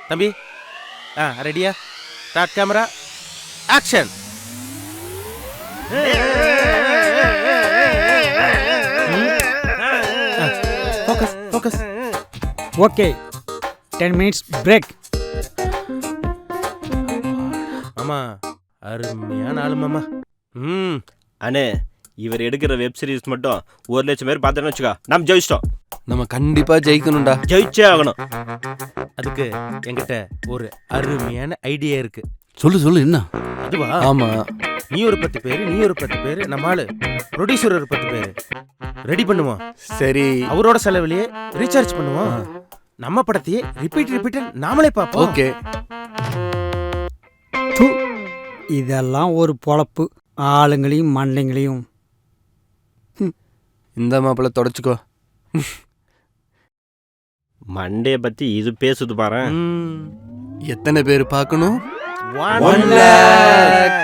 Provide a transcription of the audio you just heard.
தம்பி ரெடியா? Start camera action. Focus focus. Okay, 10 minutes break. மாமா அருமையான ஆளு மாமா. அண்ணே, இவர் எடுக்கிற வெப் சீரிஸ் மட்டும் 1,00,000 பேர் பார்த்தேன்னு வச்சுக்கா, நம்ம ஜெயிச்சிட்டோம். நம்ம கண்டிப்பா ஜெயிக்கணும்டா. ஜெயிச்சே ஆகணும். அதுக்கு என்கிட்ட ஒரு அருமையான ஐடியா இருக்கு. சொல்லு என்ன? அதுவா? ஆமா, நீ ஒரு 10 பேரு, நீ ஒரு 10 பேரு, நம்ம ஆளு ப்ரொடியூசர் ஒரு 10 பேரு ரெடி பண்ணுவோம். சரி. அவரோட செலவுலயே ரீசார்ஜ் பண்ணுவோம். நம்ம படத்தையே ரிப்பீட் நாமளே பார்ப்போம். ஓகே. இதெல்லாம் ஒரு பொழப்பு. ஆளுங்களையும் மண்டைங்களையும். இந்த மாப்பிள்ள தொடச்சுக்கோ. மண்டைய பத்தி இது பேசுது பாரு. எத்தனை பேர் பார்க்கணும்? 1 lakh.